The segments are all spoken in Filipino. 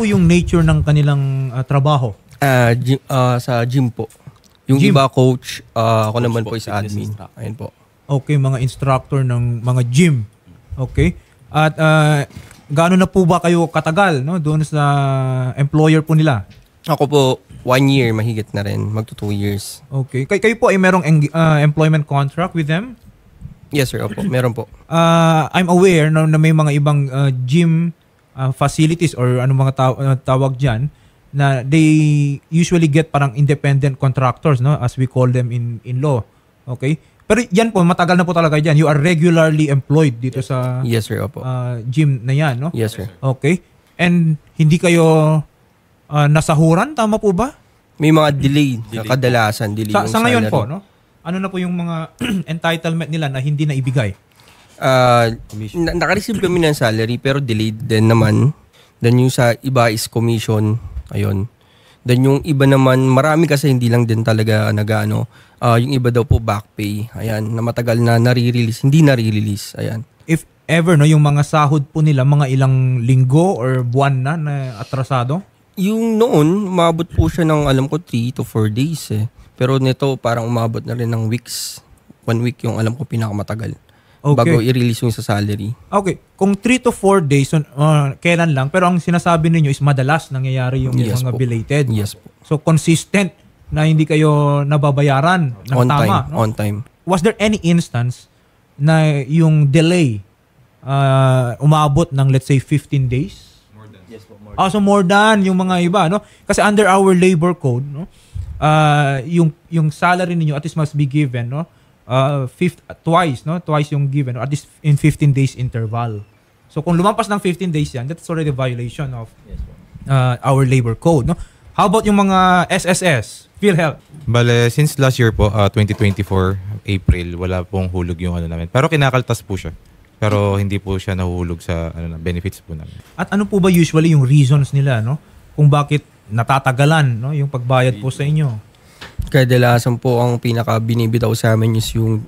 po yung nature ng kanilang trabaho? Sa gym po. Yung Gym? iba coach, ako naman po is admin. Ayun po. Okay, mga instructor ng mga gym. Okay. At gaano na po ba kayo katagal, no, doon sa employer po nila? Ako po, 1 year, mahigit na rin. Magto 2 years. Okay. Kayo po ay merong employment contract with them? Yes, sir. Opo. Meron po. I'm aware na may mga ibang gym facilities or anong mga tawag dyan na they usually get parang independent contractors, no, as we call them in law. Okay? Pero yan po, matagal na po talaga dyan. You are regularly employed dito sa Yes, sir. Opo. gym na yan, no? Yes, sir. Okay. And hindi kayo nasahuran, tama po ba? May mga delay. Kadalasan, delay yung Sa ngayon salary. po, no? Ano na po yung mga entitlement nila na hindi na ibigay? Naka-receive kami ng salary pero delayed din naman. Then yung sa iba is commission. Ayun. Then yung iba naman, marami kasi hindi lang din talaga nag-ano. Yung iba daw po back pay. Ayan, na matagal na nare-release. Hindi nare-release. Ayan. If ever, no, yung mga sahod po nila, mga ilang linggo or buwan na atrasado? Yung noon, umabot po siya ng alam ko 3 to 4 days eh. Pero nito parang umabot na rin ng weeks. 1 week yung alam ko pinakamatagal. Okay. Bago i-release yung sa salary. Okay. Kung 3 to 4 days, kailan lang? Pero ang sinasabi ninyo is madalas nangyayari yung Yes mga po. belated. Yes po. So consistent na hindi kayo nababayaran ng On tama. time. No? On time. Was there any instance na yung delay umabot ng let's say 15 days? So more than yung mga iba, no? Kasi under our labor code, no? Yung salary ninyo at least must be given, no? Twice yung given, no? At least in 15 days interval. So kung lumampas ng 15 days yan, that's already a violation of our labor code, no? How about yung mga SSS, PhilHealth? Bale, since last year po, 2024, April, wala pong hulog yung ano namin. Pero kinakaltas po siya. Pero hindi po siya nahuhulog sa benefits po namin. At ano po ba usually yung reasons nila, no? Kung bakit natatagalan, no, yung pagbayad po sa inyo? Kadalasan po ang pinaka binibitaw sa amin is yung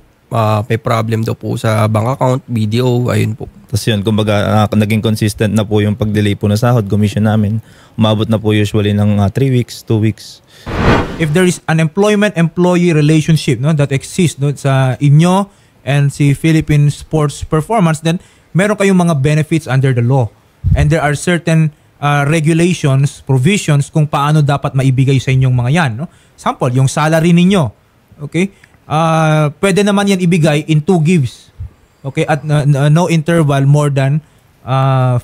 may problem daw po sa bank account, BDO, ayun po. Tapos yun, kumbaga naging consistent na po yung pag-delay po na sahod, commission namin. Umabot na po usually ng 3 weeks, 2 weeks. If there is an employment-employee relationship, no, that exists, no, sa inyo and si Philippine Sports Performance, then meron kayong mga benefits under the law. And there are certain regulations, provisions kung paano dapat maibigay sa inyong mga yan. No? Sample, yung salary ninyo. Okay? Pwede naman yan ibigay in 2 gives. Okay? At no interval more than 15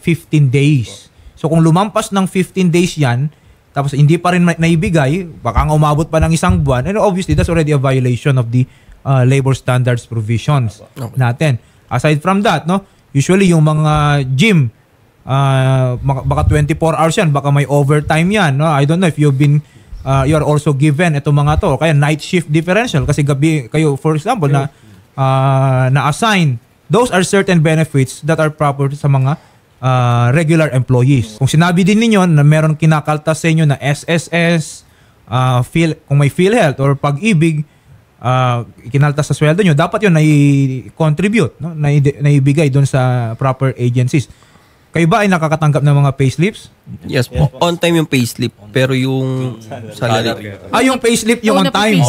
days. So kung lumampas ng 15 days yan, tapos hindi pa rin naibigay, baka nga umabot pa ng 1 buwan, and obviously that's already a violation of the labor standards provisions natin. Aside from that, no, usually yung mga gym, baka 24 hours yan, baka may overtime yan, no? I don't know if you are also given itong mga to, kaya night shift differential kasi gabi kayo, for example, na-assign. Those are certain benefits that are proper sa mga regular employees. Kung sinabi din ninyo na meron kinakaltas sa inyo na SSS, kung may PhilHealth or Pag-ibig, ikinaltas sa sweldo nyo, dapat yun na-contribute, no? Na-ibigay doon sa proper agencies. Kayo ba ay nakakatanggap ng mga payslips? Yes po. On time yung payslip, pero yung salary. Yung payslip yung on time.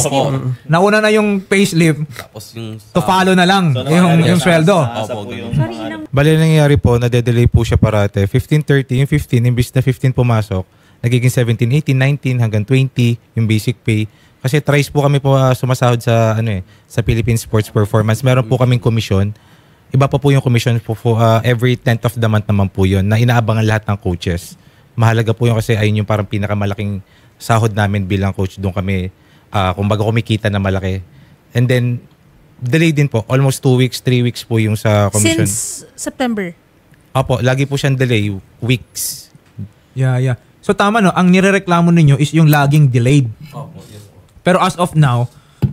Nauna na yung payslip, Tapos yung to follow na lang yung sweldo. Bale, nangyayari po, nade-delay po siya parate. 15-30, yung 15, imbis na 15 pumasok, nagiging 17, 18, 19, hanggang 20, yung basic pay. Kasi thrice po kami po sumasahod sa sa Philippine Sports Performance. Meron po kaming commission. Iba pa po yung commission po every 10th of the month naman po yun na inaabangan lahat ng coaches. Mahalaga po yun kasi ayun yung parang pinakamalaking sahod namin bilang coach. Doon kami, kumbaga kumikita na malaki. And then, delay din po. Almost 2 weeks, 3 weeks po yung sa commission. Since September? Opo, lagi po siyang delay. Weeks. Yeah. So tama, no? Ang nirereklamo ninyo is yung laging delayed. Pero as of now,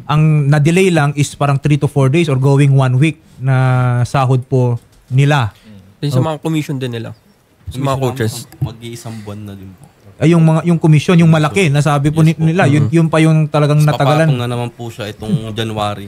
ang na-delay lang is parang 3 to 4 days or going 1 week na sahod po nila. Then sa mga commission din nila. Sa mga coaches. Mag-iisang buwan na din po. Ay, yung commission, yung malaki, nasabi po nila, yun pa yung talagang natagalan. Papatong na naman po siya itong January.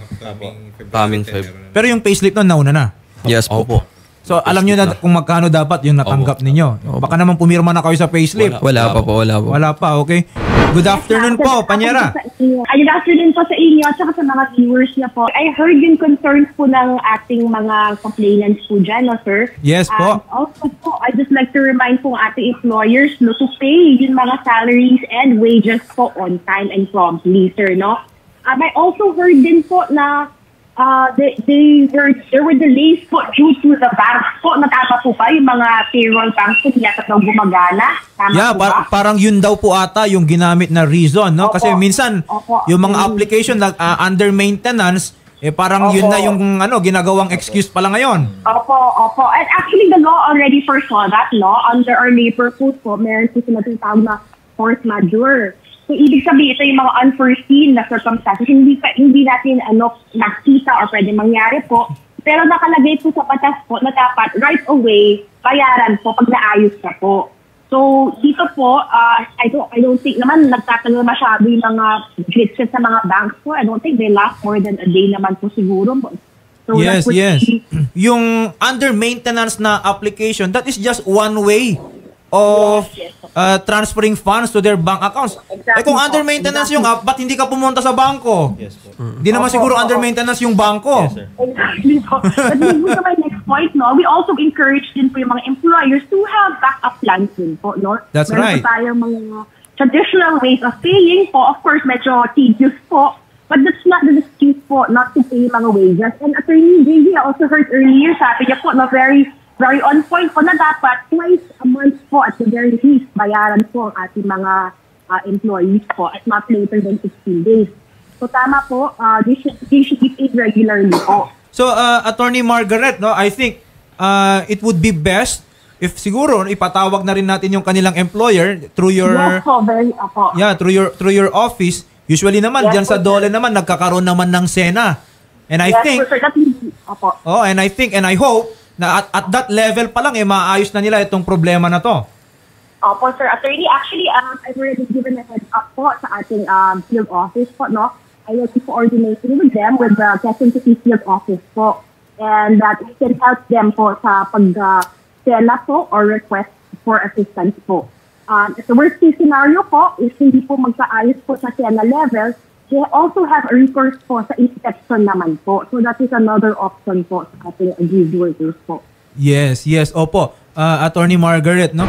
Coming Feb. Pero yung payslip nun, nauna na. Yes po. Opo. So alam nyo na kung magkano dapat yung natanggap ninyo. Baka naman pumirma na kayo sa payslip. Wala pa po. Wala pa, okay. Good afternoon po, Panyera. Good afternoon po sa inyo at saka sa mga viewers niya po. I heard yung concerns po ng ating mga complainants po dyan, no, sir? Yes po. Also po, I just like to remind po ating employers no, to pay yung mga salaries and wages po on time and promptly, sir, no? I also heard din po na there were delays po due to the banks po. Natapa po ba yung mga payroll banks po yata daw gumagana? Tama po ba? Parang yun daw po ata yung ginamit na reason, no? Opo. Kasi minsan yung mga application na under maintenance, parang yun na yung ginagawang excuse pala ngayon. Opo. And actually the law already foresaw that, no? Under our labor code po, meron po sila tinatawag na force majeure. So, ibig sabihin, ito yung mga unforeseen na circumstances. Hindi natin nakita or pwede mangyari po. Pero nakalagay po sa batas po na dapat right away bayaran po pag naayos na po. So, dito po, I don't think naman nagtatagal masyado yung mga glitches sa mga banks po. I don't think they last more than a day naman po siguro. So, Yes. Yung under maintenance na application, that is just one way of transferring funds to their bank accounts. Exactly Kung under maintenance yung app, ba't hindi ka pumunta sa bangko? Yes po. Hindi naman siguro under maintenance yung bangko. Yes, sir. Exactly po. But moving to my next point, no, we also encourage din po yung mga employers to have backup plans din po, no? That's Meron right. po tayong mga traditional ways of paying po. Of course, medyo tedious po. But that's not the excuse po not to pay mga wages. And Attorney JV, I also heard earlier, sabi niya po, no, very on point po na dapat twice a month po at the very least bayaran po ang ating mga employees po at not later than 16 days. So tama po, they should be paid regularly po. So, Attorney Margaret, no, I think it would be best if siguro ipatawag na rin natin yung kanilang employer through your Yes po, very po. Yeah, through your office. Usually naman diyan sa DOLE naman nagkakaroon naman ng SENA. And I think Sir, that is, opo. and I hope na at that level pa lang maayos na nila itong problema na to. Opo, sir. Attorney, actually, I've already given a heads up po sa ating field office po, no? I will be coordinating with them with the Quezon City field office po. And that we can help them po sa pag-sena po or request for assistance po. The worst case scenario po is hindi po magkaayos po sa sena level. They also have a recourse po sa inspection naman po. So that is another option po sa ating aggrieved workers po. Yes. Opo. Attorney Margaret, no?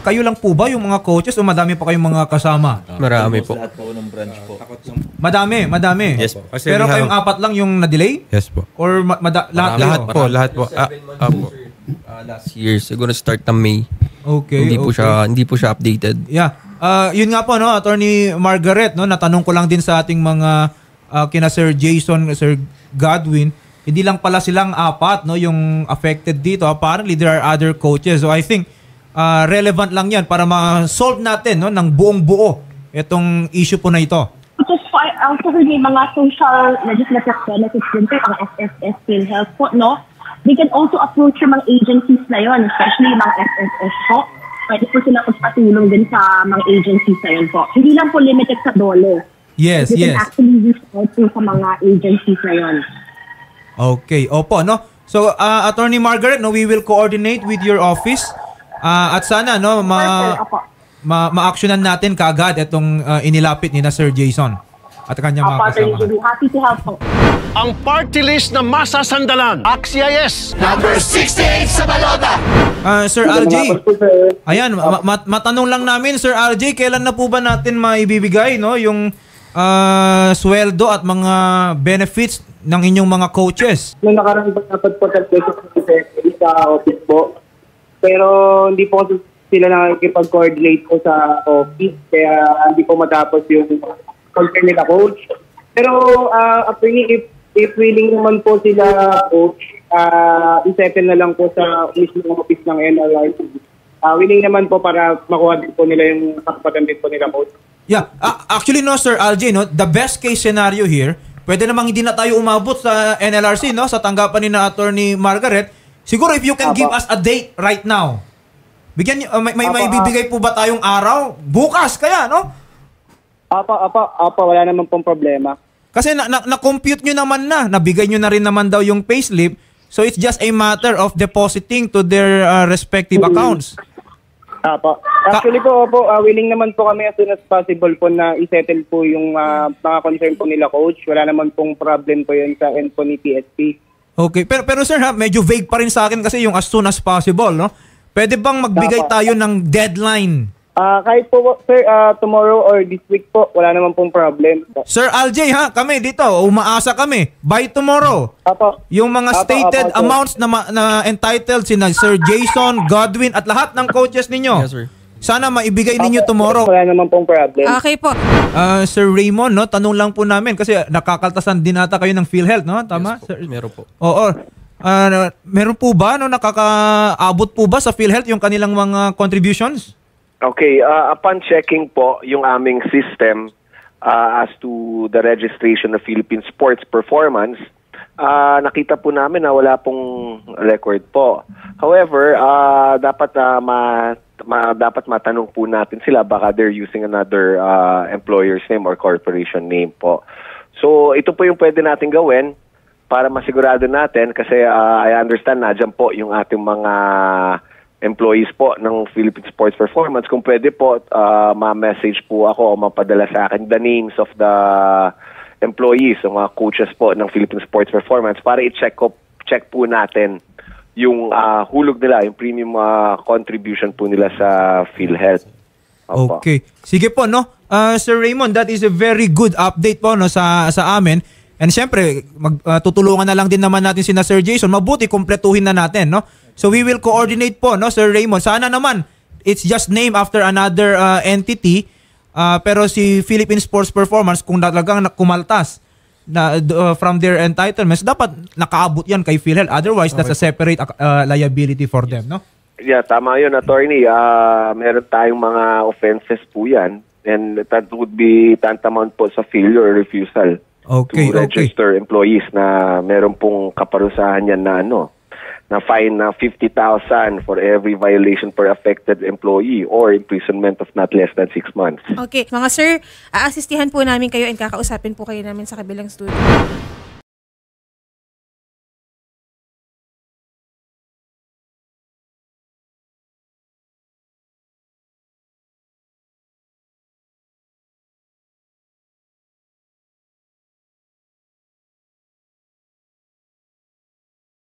Kayo lang po ba yung mga coaches o madami pa kayong mga kasama? Marami po. Lahat po ng branch po. Madami. Yes po. Kasi Pero we have- kayong apat lang yung na-delay? Yes po. Or lahat kayo? Lahat po. Po. Last year, siguro start ng May. Okay. Hindi po siya updated. Yeah. Yun nga po, no, Attorney Margaret, no, natanong ko lang din sa ating mga kina Sir Jason, Sir Godwin, hindi lang pala silang apat, no, yung affected dito. Apparently there are other coaches. So I think relevant lang 'yan para ma-solve natin, no, ng buong buo itong issue po na ito. Because po, I also heard yung mga social legislative benefits din po, mga SSS, PhilHealth po, no? They can also approach yung mga agencies na yun, especially yung mga SSS po. Pwede po sila magpatulong din sa mga agencies na yun po. Hindi lang po limited sa DOLE. Yes. They can actually reach out po sa mga agencies na yun. Okay. Opo, no. So Attorney Margaret, no, we will coordinate with your office. At sana, no, Opo. ma-actionan natin kaagad itong inilapit ni na Sir Jason at kanyang mga kasama. Happy to help po. Ang party list na masasandalan. AXIS! Sir RJ, ayan, matanong lang namin, Sir RJ, kailan na po ba natin maibibigay, no, yung sweldo at mga benefits ng inyong mga coaches? Nung nakarang iba dapat po sa office po. Pero hindi po kasi sila nakikipag-coordinate po sa office. Kaya hindi po matapos yung concern nila, coach. Pero if willing naman po sila, coach, isettle na lang po sa mismong office ng NLRC. Willing naman po para makuha din po nila yung kakapatan din po nila, coach. Yeah, actually, no, Sir RJ, no, the best case scenario here, pwede namang hindi na tayo umabot sa NLRC, no, sa tanggapan ni na Attorney Margaret. Siguro if you can give us a date right now. Bigyan niyo, may bibigay po ba tayong araw? Bukas kaya, no? Apa, wala naman pong problema. Kasi na-compute nyo naman na, nabigay nyo na rin naman daw yung payslip. So it's just a matter of depositing to their respective accounts. Apo. Actually po, willing naman po kami as soon as possible po na isettle po yung mga concern po nila, coach. Wala naman pong problem po yun sa end po ni PSP. Okay. Pero sir, medyo vague pa rin sa akin kasi yung as soon as possible, no? Pwede bang magbigay tayo ng deadline? Kahit po, sir, tomorrow or this week po, wala naman pong problem. Sir Aljay, kami dito, umaasa kami. By tomorrow, Apo. yung mga stated amounts na entitled sina Sir Jason, Godwin, at lahat ng coaches ninyo. Yes, sir. Sana maibigay ninyo tomorrow. Wala naman pong problem. Okay po. Sir Raymond, no, tanong lang po namin kasi nakakaltasan din ata kayo ng PhilHealth, no? Tama? Yes po, meron po. Oo. Meron po ba, no, nakakaabot po ba sa PhilHealth yung kanilang mga contributions? Okay, upon checking po yung aming system as to the registration of Philippine Sports Performance, nakita po namin na wala pong record po. However, dapat matanong po natin sila, baka they're using another employer's name or corporation name po. So ito po yung pwede natin gawin para masigurado natin kasi I understand na dyan po yung ating mga employees po ng Philippine Sports Performance. Kung pwede po, ma-message po ako o mapadala sa akin the names of the employees o mga coaches po ng Philippine Sports Performance para i-check po natin yung hulog nila, yung premium contribution po nila sa PhilHealth. Opo. Okay. Sige po, no? Sir Raymond, that is a very good update po, no, sa amin. And siyempre, tutulungan na lang din naman natin sina Sir Jason. Mabuti, kumpletuhin na natin, no? So we will coordinate po, no, Sir Raymond. Sana naman, it's just named after another entity. Pero si Philippine Sports Performance, kung talagang kumaltas na, from their entitlements, dapat nakaabot yan kay PhilHealth. Otherwise, that's a separate liability for them, no? Yeah, tama yun, attorney. Meron tayong mga offenses po yan. And that would be tantamount po sa failure or refusal to register employees na meron pong kaparusahan yan na na fine na 50,000 for every violation per affected employee or imprisonment of not less than 6 months. Okay. Mga sir, aasistihan po namin kayo and kakausapin po kayo namin sa kabilang studio.